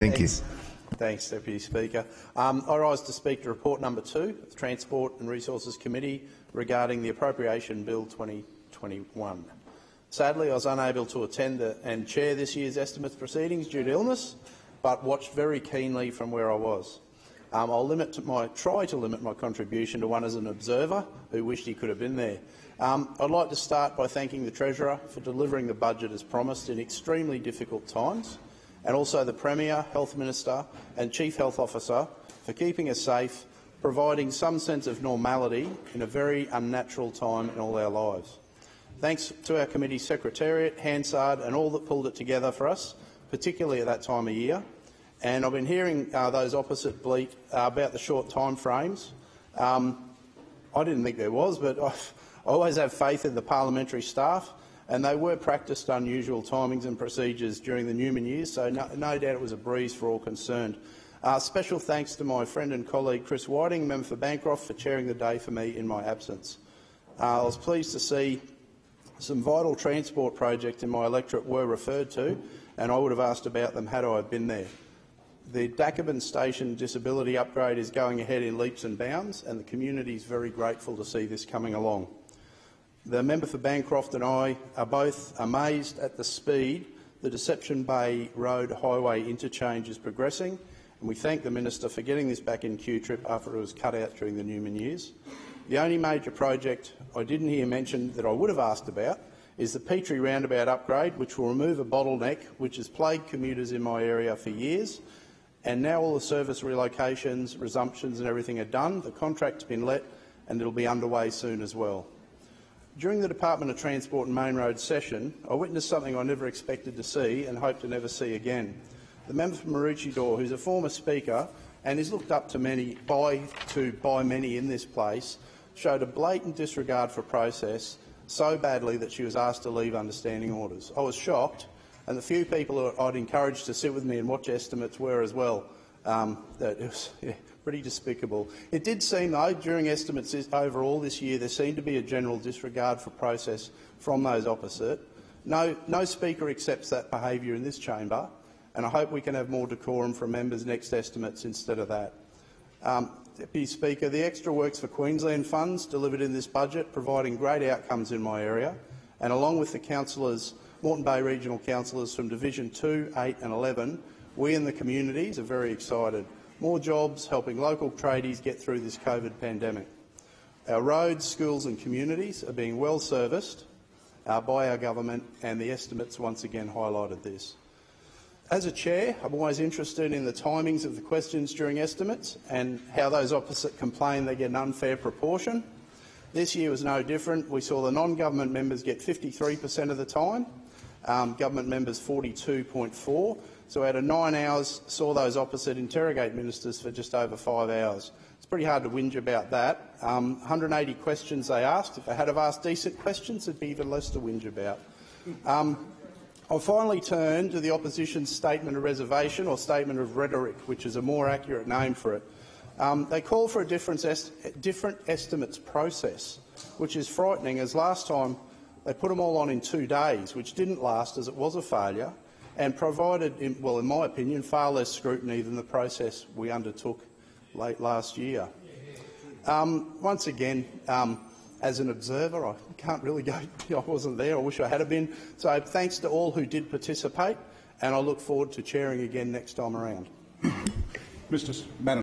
Thank you. Thanks, Deputy Speaker. I rise to speak to report number 2 of the Transport and Resources Committee regarding the Appropriation Bill 2021. Sadly, I was unable to attend and chair this year's estimates proceedings due to illness, but watched very keenly from where I was. I'll try to limit my contribution to one as an observer who wished he could have been there. I'd like to start by thanking the Treasurer for delivering the budget as promised in extremely difficult times, and also the Premier, Health Minister and Chief Health Officer for keeping us safe, providing some sense of normality in a very unnatural time in all our lives. Thanks to our committee secretariat, Hansard and all that pulled it together for us, particularly at that time of year. And I've been hearing those opposite bleat about the short time frames. I didn't think there was, but I always have faith in the parliamentary staff, and they were practised unusual timings and procedures during the Newman years, so no doubt it was a breeze for all concerned. Special thanks to my friend and colleague Chris Whiting, member for Bancroft, for chairing the day for me in my absence. I was pleased to see some vital transport projects in my electorate were referred to, and I would have asked about them had I been there. The Dacabin Station disability upgrade is going ahead in leaps and bounds, and the community is very grateful to see this coming along. The member for Bancroft and I are both amazed at the speed the Deception Bay Road Highway interchange is progressing, and we thank the Minister for getting this back in Q-Trip after it was cut out during the Newman years. The only major project I didn't hear mentioned that I would have asked about is the Petrie roundabout upgrade, which will remove a bottleneck which has plagued commuters in my area for years. And now all the service relocations, resumptions and everything are done. The contract's been let and it'll be underway soon as well. During the Department of Transport and Main Roads session, I witnessed something I never expected to see and hope to never see again. The member for Maroochydore, who's a former Speaker and is looked up to by many in this place, showed a blatant disregard for process so badly that she was asked to leave under standing orders. I was shocked, and the few people I'd encouraged to sit with me and watch estimates were as well. That it was pretty despicable. It did seem, though, during estimates overall this year, there seemed to be a general disregard for process from those opposite. No Speaker accepts that behaviour in this chamber, and I hope we can have more decorum from members' next estimates instead of that. Deputy Speaker, the Extra Works for Queensland funds delivered in this budget, providing great outcomes in my area, and along with the councillors, Moreton Bay Regional councillors from Division 2, 8 and 11, we and the communities are very excited. More jobs, helping local tradies get through this COVID pandemic. Our roads, schools and communities are being well serviced by our government, and the estimates once again highlighted this. As a chair, I'm always interested in the timings of the questions during estimates and how those opposite complain they get an unfair proportion. This year was no different. We saw the non-government members get 53% of the time, government members 42.4%. So out of 9 hours, saw those opposite interrogate ministers for just over 5 hours. It's pretty hard to whinge about that. 180 questions they asked. If they had have asked decent questions, there'd be even less to whinge about. I'll finally turn to the opposition's statement of reservation, or statement of rhetoric, which is a more accurate name for it. They call for a different estimates process, which is frightening, as last time they put them all on in 2 days, which didn't last as it was a failure, and provided, in my opinion, far less scrutiny than the process we undertook late last year. Once again, as an observer, I can't really go. I wasn't there. I wish I had been. So thanks to all who did participate, and I look forward to chairing again next time around. Mr. Madam